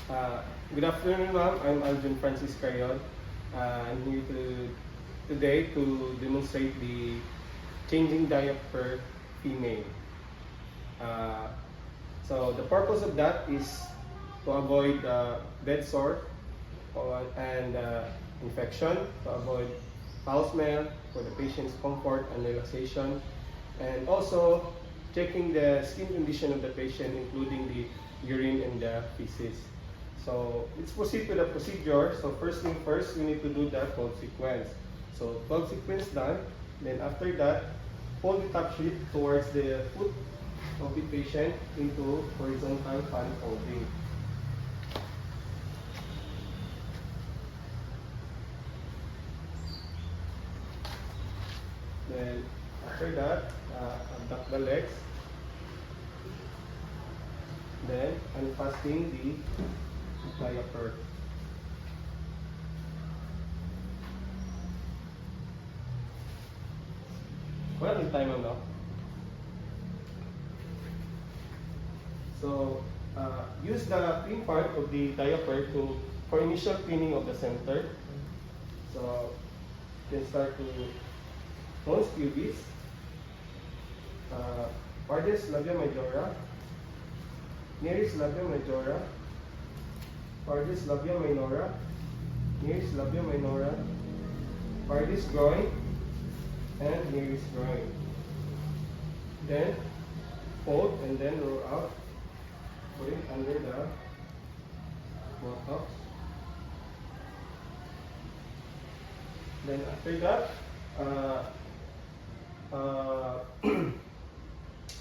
Good afternoon, ma'am. I'm Alvin Francis Carrion. I'm here today to demonstrate the changing diaper female. Uh, so the purpose of that is to avoid bed sore and infection, to avoid foul smell, for the patient's comfort and relaxation, and also checking the skin condition of the patient, including the urine and the feces. So let's proceed with the procedure. So first thing first, we need to do the 12 sequence. So 12 sequence done. Then after that, fold the top sheet towards the foot of the patient into horizontal fan folding. Then after that, abduct the legs. Then unfastening the diaper. Wala yung time now. So use the clean part of the diaper for initial cleaning of the center. So you can start to mons pubis, pardis labia majora, nearis labia majora, pardis labia minora, nearis labia minora, pardis groin, and nearis groin. Then fold and then roll out, put it under the buttocks. Then after that,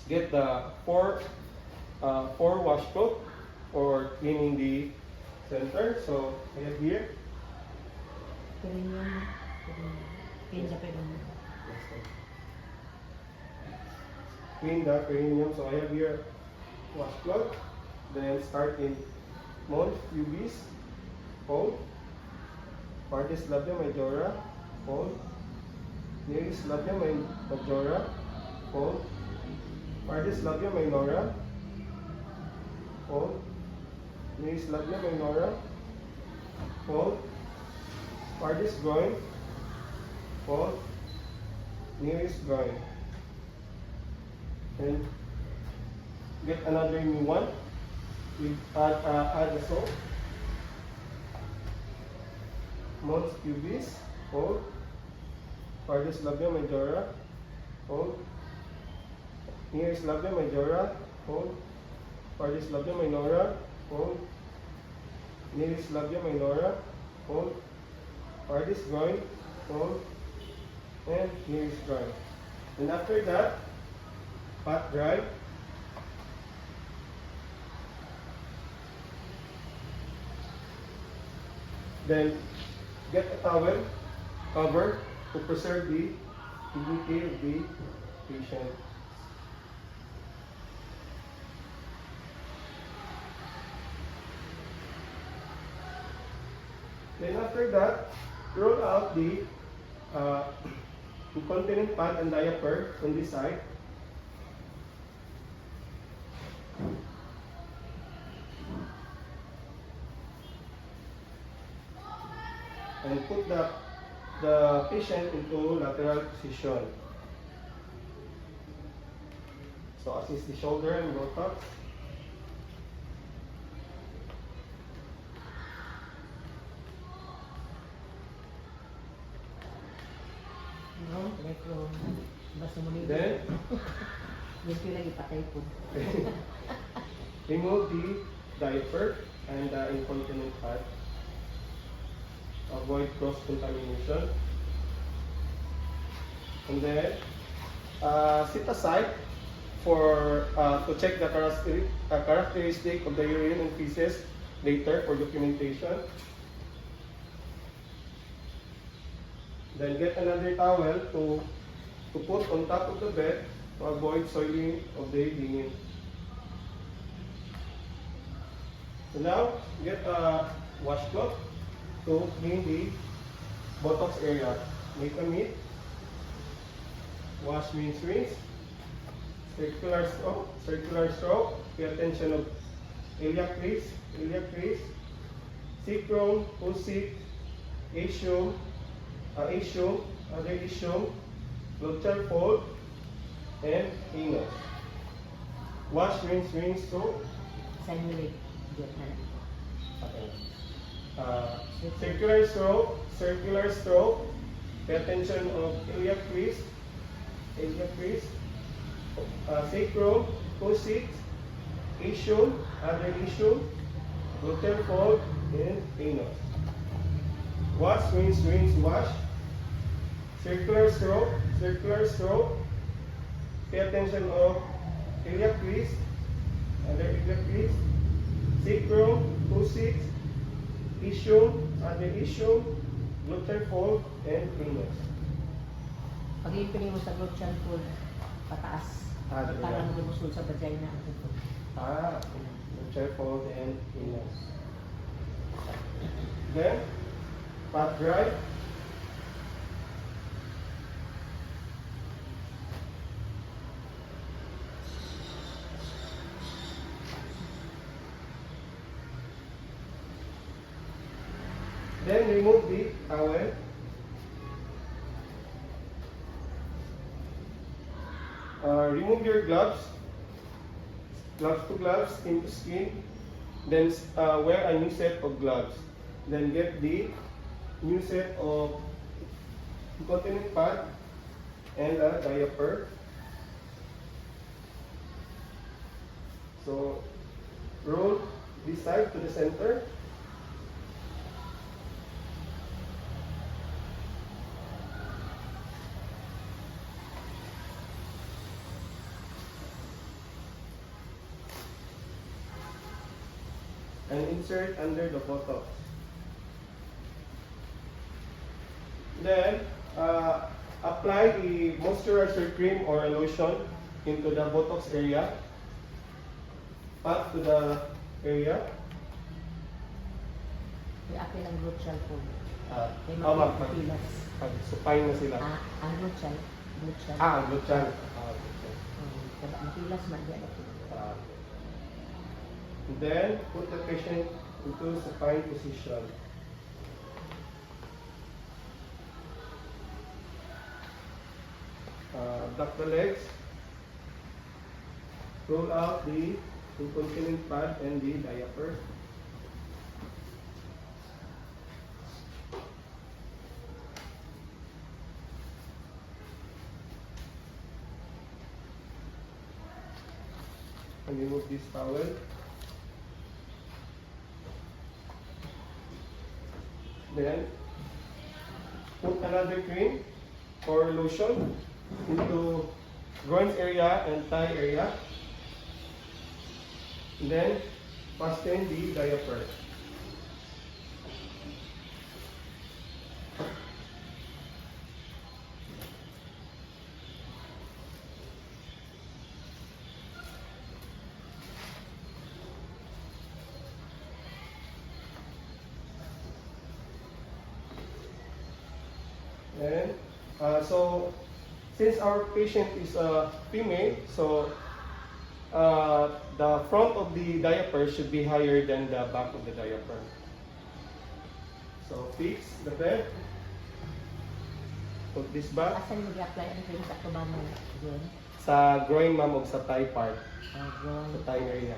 get the four washcloth for cleaning the center. So I have here. Clean the perineum. So I have here washcloth. Then start in mons pubis, fold, pardis labia majora, fold, nearis labia majora, fold, pardis labia minora, fold, nearis labia minora, fold, pardis groin, fold, nearis groin. And get another new one. We add the soap. Mons pubis, fold, pardis labia majora, fold, nearis labia majora, fold, pardis labia minora, fold, nearis labia minora, fold, pardis groin, fold, and nearis groin. And after that, pat dry. Then get a towel cover to preserve the dignity of the patient. Then after that, roll out the incontinent pad and diaper on this side. And put the patient into lateral position. So assist the shoulder and buttocks. Then remove the diaper and the incontinent pad. Avoid cross-contamination. And then sit aside for to check the characteristic of the urine and feces later for documentation. Then get another towel to put on top of the bed to avoid soiling of the linen. So now get a washcloth to clean the buttocks area. Make a mitt. Wash, rinse. Circular stroke. Pay attention of iliac crease, sacrum, coccyx, ischium, other ischium, gluteal fold, and anus. Wash, rinse, soap. Simulate. Diyan na. Okay. Circular stroke. Pay attention of iliac crease, sacrum, coccyx, ischium, other ischium, gluteal fold, and anus. Wash, rinse, wash. Circular stroke. Pay attention of iliac crease, other iliac crease, sacrum, coccyx, ischium, other ischium, gluteal fold, and anus. Pag ipili mo sa gluteal fold, pataas. Diba? Para mo lumusul sa vagina. Gluteal fold and anus. Then, pat dry. Then remove the towel. Remove your gloves to gloves, skin to skin. Then wear a new set of gloves. Then get the new set of incontinence pad and a diaper. So roll this side to the center. And insert under the buttocks. Then, apply the moisturizer cream or lotion into the buttocks area. Pat to the area. I-apply ang gluteal fold. Kaya ma'am. mapilas. Supine na sila. Ang gluteal. Gluteal. Gluteal. Mapilas man diyan. Then, put the patient into supine position. Duck the legs. Roll out the incontinence pad and the diaper. And remove this towel. Then, put another cream or lotion into groin area and thigh area. Then, fasten the diaper. And so, since our patient is a female, so the front of the diaper should be higher than the back of the diaper. So, fix the bed. Put this back. Asan mag-apply ang cream sa tuban mo? Doon? Sa groin, ma'am, o sa thigh part. Groin. Sa thigh area.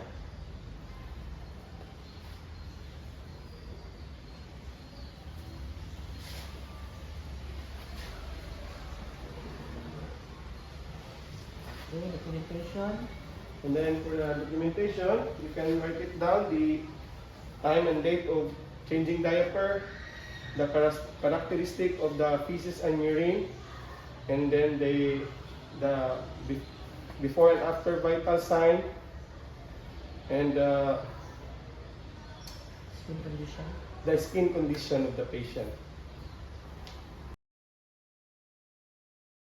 Okay, documentation. And then for the documentation, you can write it down, the time and date of changing diaper, the characteristic of the feces and urine, and then the before and after vital sign, and Skin condition. the skin condition of the patient.